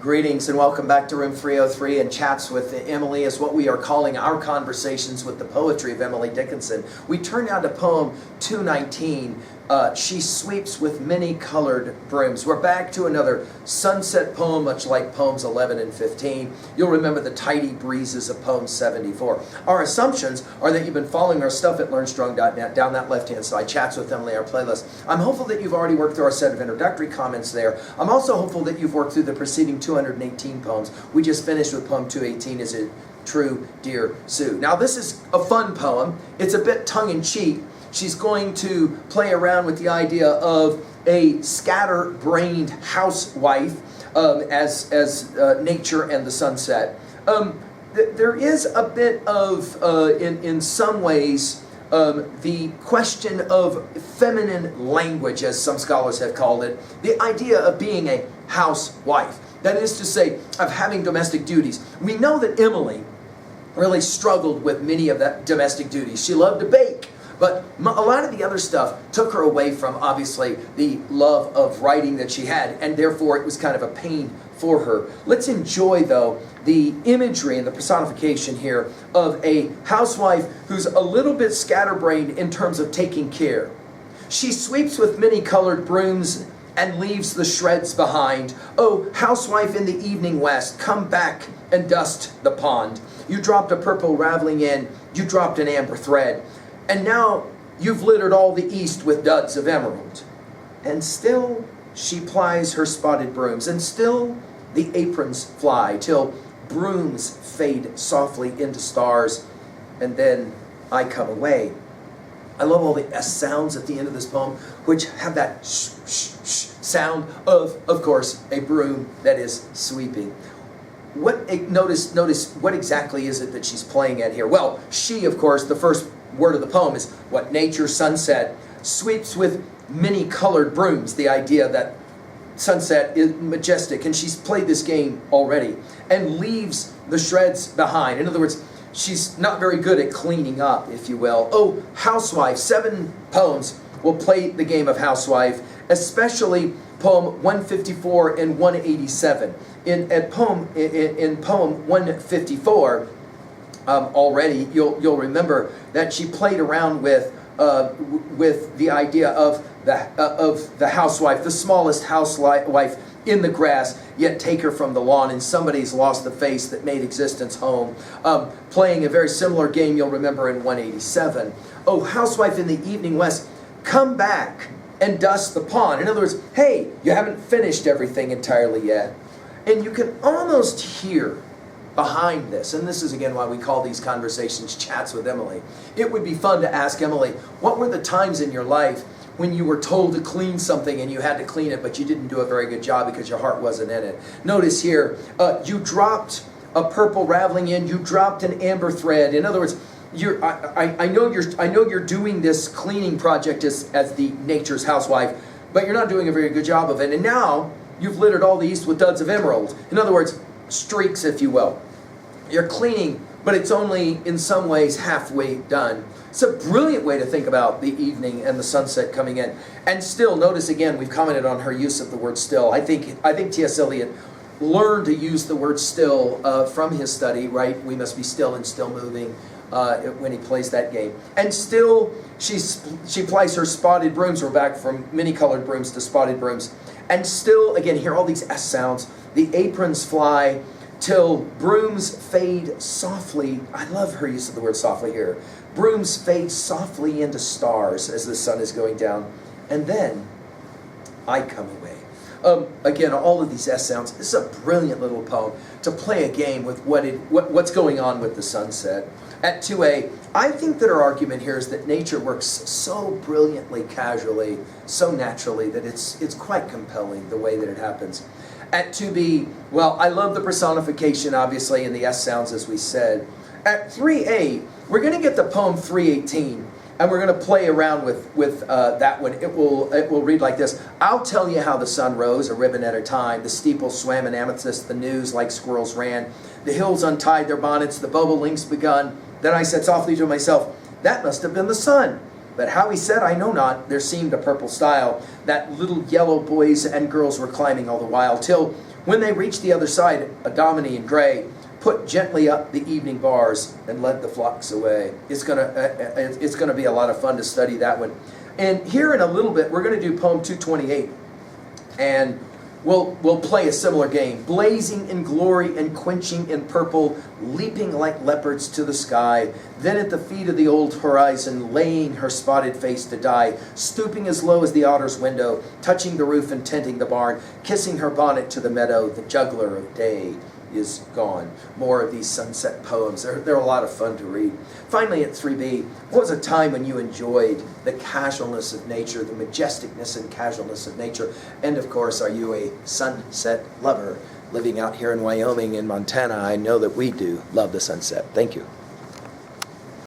Greetings and welcome back to Room 303 and Chats with Emily is what we are calling our conversations with the poetry of Emily Dickinson. We turn now to poem 219, She Sweeps with Many Colored Brooms. We're back to another sunset poem, much like poems 11 and 15. You'll remember the tidy breezes of poem 74. Our assumptions are that you've been following our stuff at learnstrong.net down that left-hand side, Chats with Emily, our playlist. I'm hopeful that you've already worked through our set of introductory comments there. I'm also hopeful that you've worked through the preceding 218 poems. We just finished with poem 218, Is It True, Dear Sue? Now this is a fun poem. It's a bit tongue-in-cheek. She's going to play around with the idea of a scatterbrained housewife as nature and the sunset. There is a bit of, in some ways, the question of feminine language, as some scholars have called it, the idea of being a housewife. That is to say, of having domestic duties. We know that Emily really struggled with many of that domestic duties. She loved to bake, but a lot of the other stuff took her away from, obviously, the love of writing that she had, and therefore it was kind of a pain for her. Let's enjoy, though, the imagery and the personification here of a housewife who's a little bit scatterbrained in terms of taking care. She sweeps with many colored brooms and leaves the shreds behind. Oh, housewife in the evening west, come back and dust the pond. You dropped a purple raveling in, you dropped an amber thread, and now you've littered all the east with duds of emerald. And still she plies her spotted brooms, and still the aprons fly, till brooms fade softly into stars, and then I come away. I love all the S sounds at the end of this poem, which have that sh, sh, sh sound of course, a broom that is sweeping. Notice what exactly is it that she's playing at here? Well, she, of course, the first word of the poem is what nature, sunset, sweeps with many colored brooms. The idea that sunset is majestic, and she's played this game already, and leaves the shreds behind. In other words, she's not very good at cleaning up, if you will. Oh, housewife. 7 poems will play the game of housewife, especially poem 154 and 187. In poem 154, already you'll remember that she played around with the idea of the housewife, the smallest housewife in the grass, yet take her from the lawn, and somebody's lost the face that made existence home. Playing a very similar game you'll remember in 187. Oh, housewife in the evening west, come back and dust the pond. In other words, hey, you haven't finished everything entirely yet. And you can almost hear behind this, and this is again why we call these conversations Chats with Emily. It would be fun to ask Emily, what were the times in your life when you were told to clean something and you had to clean it, but you didn't do a very good job because your heart wasn't in it? Notice here, you dropped a purple raveling in, you dropped an amber thread. In other words, I know you're doing this cleaning project as the nature's housewife, but you're not doing a very good job of it. And now you've littered all the east with duds of emerald. In other words, streaks, if you will. You're cleaning, but it's only in some ways halfway done. It's a brilliant way to think about the evening and the sunset coming in. And still, notice again, we've commented on her use of the word still. I think T.S. Eliot learned to use the word still from his study, right? We must be still and still moving when he plays that game. And still, she plies her spotted brooms. We're back from many colored brooms to spotted brooms. And still, again, hear all these S sounds. The aprons fly till brooms fade softly. I love her use of the word softly here. Brooms fade softly into stars as the sun is going down. And then I come away. Again, all of these S sounds. This is a brilliant little poem to play a game with what's going on with the sunset. At 2a, I think that her argument here is that nature works so brilliantly, casually, so naturally that it's quite compelling the way that it happens. At 2b, well, I love the personification, obviously, in the S sounds, as we said. At 3a, we're going to get the poem 318, and we're going to play around with that one. It will read like this. I'll tell you how the sun rose, a ribbon at a time. The steeple swam in amethyst, the news like squirrels ran. The hills untied their bonnets, the bobolinks begun. Then I said softly to myself, that must have been the sun. But how he said, I know not. There seemed a purple stile, that little yellow boys and girls were climbing all the while, till When they reached the other side, Adomini and Gray put gently up the evening bars and led the flocks away. It's gonna be a lot of fun to study that one. And here in a little bit, we're gonna do poem 228, and we'll play a similar game. Blazing in glory and quenching in purple, leaping like leopards to the sky, then at the feet of the old horizon, laying her spotted face to die, stooping as low as the otter's window, touching the roof and tinting the barn, kissing her bonnet to the meadow, the juggler of day is gone. More of these sunset poems. They're a lot of fun to read. Finally, at 3B, what was a time when you enjoyed the casualness of nature, the majesticness and casualness of nature? And of course, are you a sunset lover? Living out here in Wyoming and Montana, I know that we do love the sunset. Thank you.